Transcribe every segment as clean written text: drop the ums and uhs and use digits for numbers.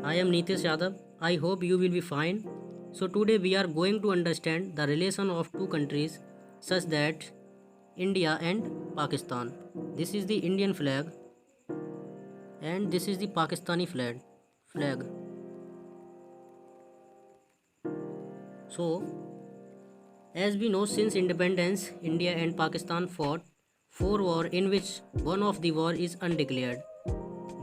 I am Neetesh Yadav. I hope you will be fine. So today we are going to understand the relation of two countries such that India and Pakistan. This is the Indian flag and this is the Pakistani flag. So as we know, since independence, India and Pakistan fought four wars in which one of the war is undeclared.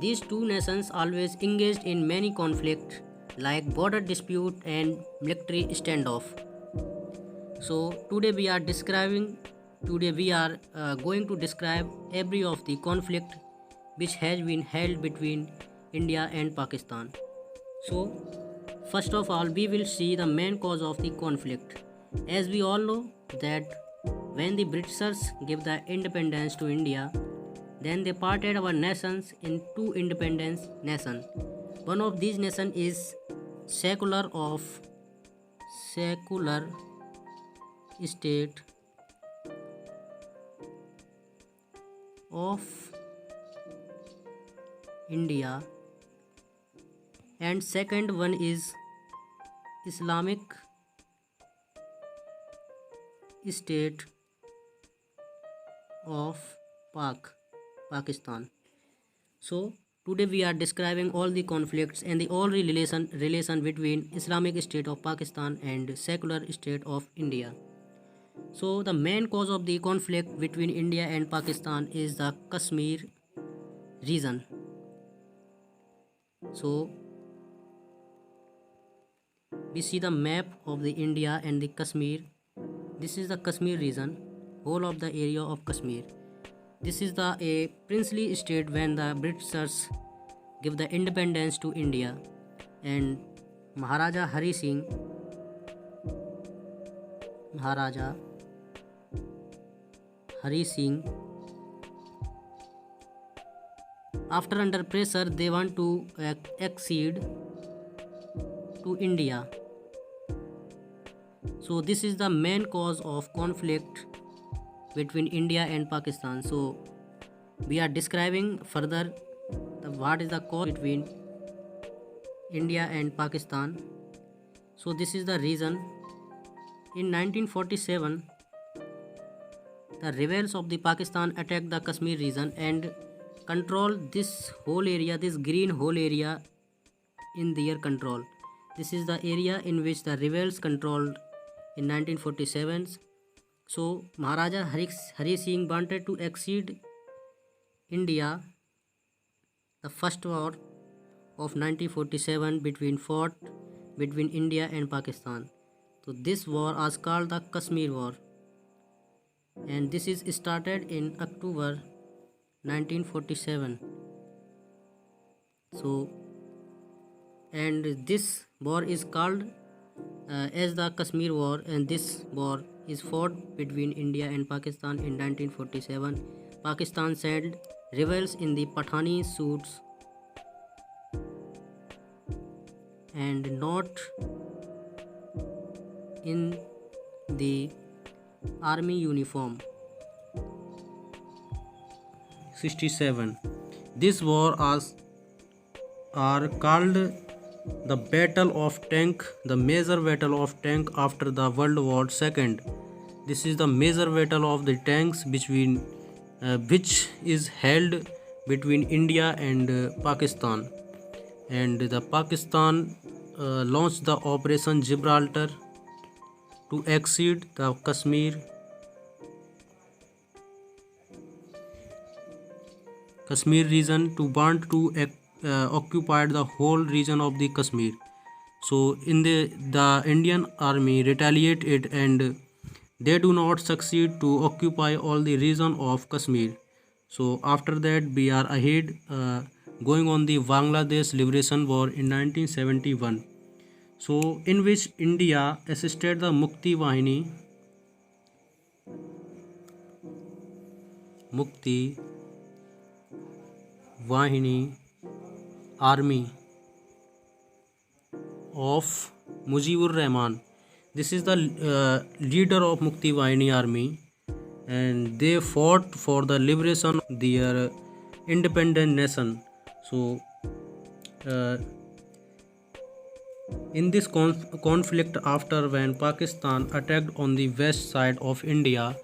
These two nations always engaged in many conflicts like border dispute and military standoff. So today we are going to describe every of the conflict which has been held between India and Pakistan. So first of all we will see the main cause of the conflict. As we all know that when the Britishers gave the independence to India, then they parted our nations in two independent nations. One of these nations is secular state of India, and second one is Islamic state of Pakistan. So today we are describing all the conflicts and the all relation between Islamic State of Pakistan and secular state of India. So the main cause of the conflict between India and Pakistan is the Kashmir region. So we see the map of the India and the Kashmir. This is the Kashmir region, whole of the area of Kashmir. This is a princely state when the Britishers give the independence to India, and Maharaja Hari Singh, after under pressure they want to accede to India. So this is the main cause of conflict between India and Pakistan. So we are describing further what is the cause between India and Pakistan. So this is the reason. In 1947, the rebels of the Pakistan attacked the Kashmir region and controlled this whole area, this green whole area in their control. This is the area in which the rebels controlled in 1947. So Maharaja Hari Singh wanted to accede India. The first war of 1947 fought between India and Pakistan. So this war was called the Kashmir War, and this is started in October 1947. So and this war is called as the Kashmir War, and this war is fought between India and Pakistan in 1947. Pakistan sent rebels in the Pathani suits and not in the army uniform. 67. This war are called the Battle of Tank, the major battle of Tank after the World War II. This is the major battle of the tanks between which is held between India and Pakistan, and the Pakistan launched the Operation Gibraltar to accede the Kashmir region, to want to occupy the whole region of the Kashmir. So in the Indian army retaliated and they do not succeed to occupy all the region of Kashmir. So after that we are ahead going on the Bangladesh Liberation War in 1971. So in which India assisted the Mukti Vahini army of Mujibur Rahman. This is the leader of Mukti Vahini army, and they fought for the liberation of their independent nation. So In this conflict, after when Pakistan attacked on the west side of India,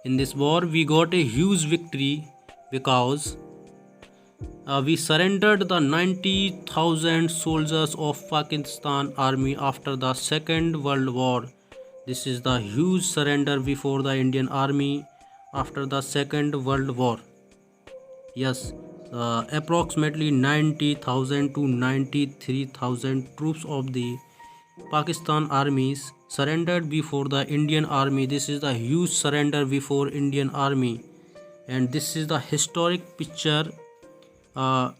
in this war we got a huge victory because we surrendered the 90,000 soldiers of Pakistan army after the Second World War. This is the huge surrender before the Indian army after the Second World War. Yes, approximately 90,000 to 93,000 troops of the Pakistan armies surrendered before the Indian army. This is the huge surrender before Indian army, and this is the historic picture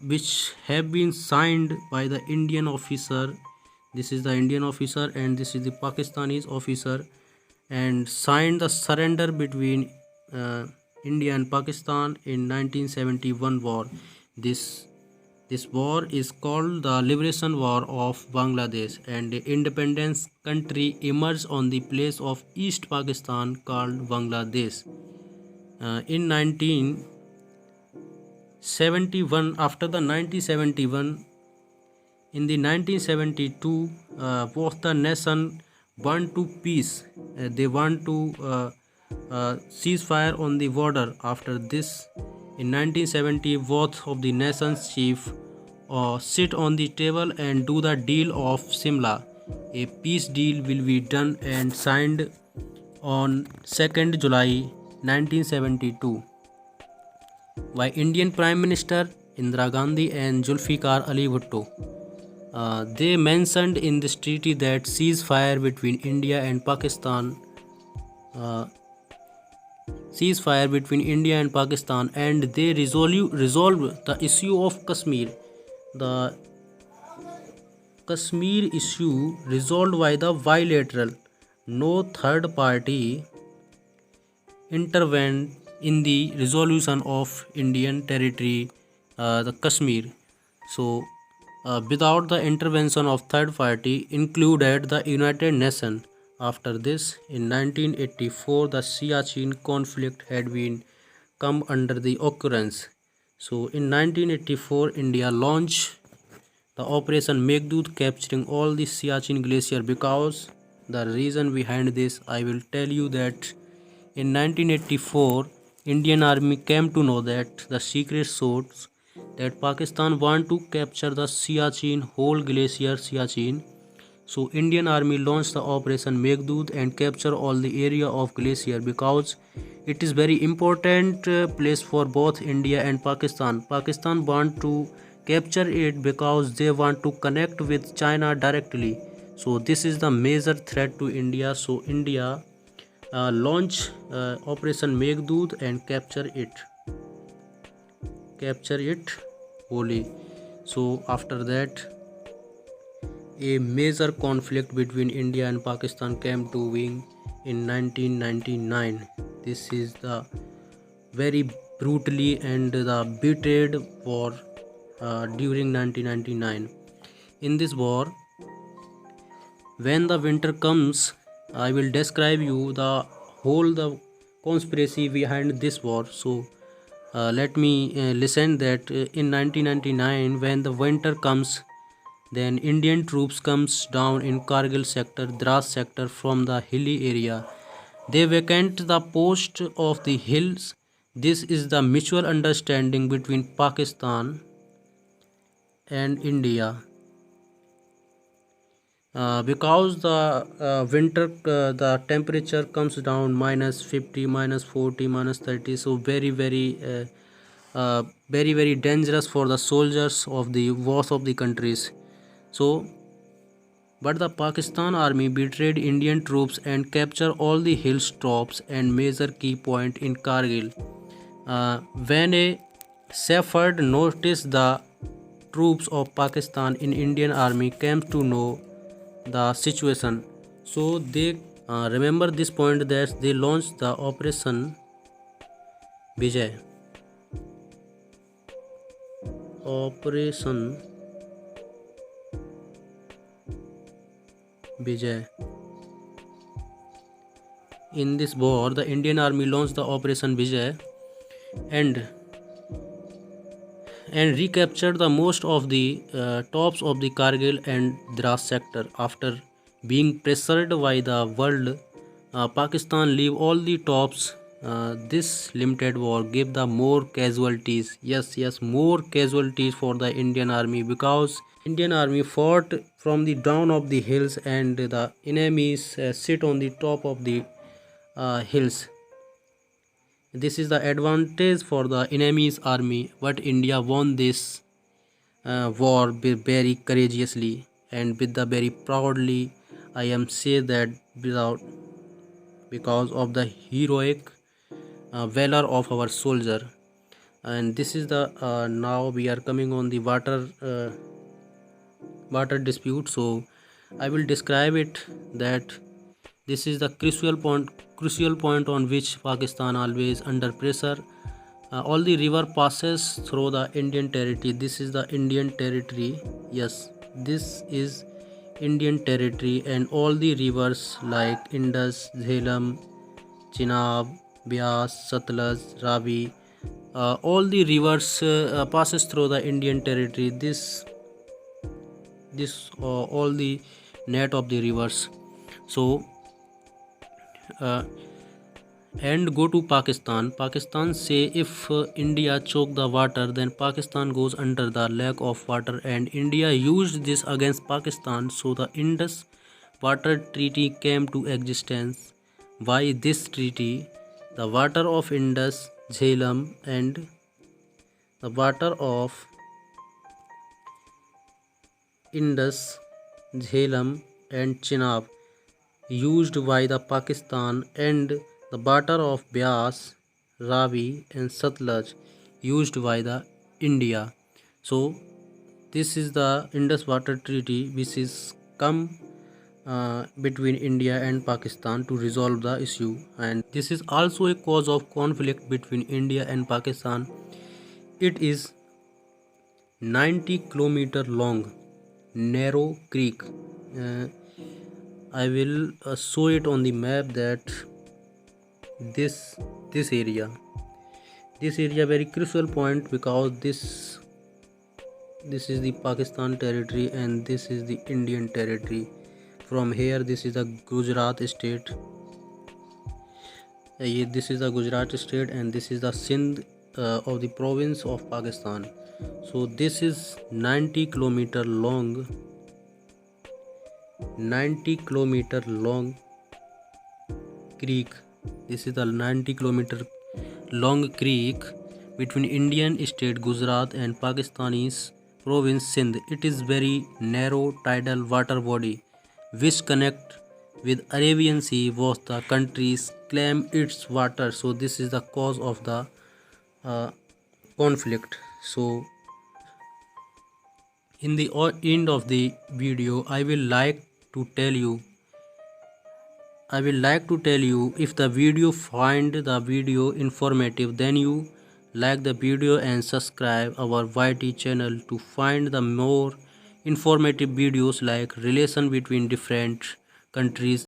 which have been signed by the Indian officer. This is the Indian officer and this is the Pakistani officer, and signed the surrender between India and Pakistan in 1971 war. This this war is called the Liberation War of Bangladesh, and the independence country emerged on the place of East Pakistan called Bangladesh. In 1971, after the 1971, in the 1972, both the nation want to peace. They want to ceasefire on the border. After this, in 1970, both of the nations chief sit on the table and do the deal of Simla. A peace deal will be done and signed on 2nd July 1972 by Indian Prime Minister Indira Gandhi and Zulfikar Ali Bhutto. They mentioned in this treaty that ceasefire between India and Pakistan, uh, and they resolve the issue of Kashmir. The Kashmir issue resolved by the bilateral. No third party intervened in the resolution of Indian territory, the Kashmir. So, without the intervention of third party, included the United Nations. After this, in 1984, the Siachen conflict had been come under the occurrence. So, in 1984, India launched the Operation Meghdoot, capturing all the Siachen glacier. Because the reason behind this, I will tell you that in 1984, Indian Army came to know that the secret source that Pakistan want to capture the Siachen, whole glacier Siachen. So Indian Army launched the Operation Meghdoot and capture all the area of glacier because it is very important place for both India and Pakistan. Pakistan want to capture it because they want to connect with China directly. So this is the major threat to India. So India launch Operation Meghdoot and capture it wholly. So after that, a major conflict between India and Pakistan came to being in 1999. This is the very brutally and the betrayed war during 1999. In this war, when the winter comes, I will describe you the whole the conspiracy behind this war. So let me listen that in 1999, when the winter comes, then Indian troops comes down in Kargil sector, Dras sector from the hilly area. They vacate the post of the hills. This is the mutual understanding between Pakistan and India. Because the winter, the temperature comes down -50, -40, -30. So very dangerous for the soldiers of the both of the countries. So, but the Pakistan army betrayed Indian troops and captured all the hill stops and major key point in Kargil. When a shepherd noticed the troops of Pakistan in Indian army came to know the situation. So they remember this point that they launched the Operation Vijay. Operation Vijay. In this war, the Indian Army launched the Operation Vijay, and and recaptured the most of the tops of the Kargil and Dras sector. After being pressured by the world, Pakistan leave all the tops. This limited war gave the more casualties. Yes, more casualties for the Indian army, because Indian army fought from the down of the hills and the enemies sit on the top of the hills. This is the advantage for the enemy's army, but India won this war very courageously and with the very proudly. I am say that without, because of the heroic valor of our soldier. And this is the now we are coming on the water dispute. So I will describe it that this is the crucial point on which Pakistan always under pressure. All the river passes through the Indian territory. This is the Indian territory. Yes, this is Indian territory, and all the rivers like Indus, Jhelum, Chenab, Beas, Satluj, Ravi, all the rivers passes through the Indian territory. This all the net of the rivers. So and go to Pakistan. Pakistan say if India choke the water, then Pakistan goes under the lack of water, and India used this against Pakistan. So the Indus Water Treaty came to existence. By this treaty, the water of Indus, Jhelum, and the water of Indus, Jhelum, and Chenab used by the Pakistan, and the water of Beas, Ravi, and Satluj used by the India. So this is the Indus Water Treaty which is come between India and Pakistan to resolve the issue, and this is also a cause of conflict between India and Pakistan. It is 90-kilometer long narrow creek. Uh, I will show it on the map that this area very crucial point, because this is the Pakistan territory and this is the Indian territory. From here, this is the Gujarat state. This is the Gujarat state, and this is the Sindh of the province of Pakistan. So this is 90-kilometer long 90-kilometer long creek. This is the 90-kilometer long creek between Indian state Gujarat and Pakistani's province Sindh. It is very narrow tidal water body which connect with Arabian Sea. Both the countries claim its water. So this is the cause of the conflict. So in the end of the video, I will like to tell you if the video find the video informative, then you like the video and subscribe our YT channel to find the more informative videos like relation between different countries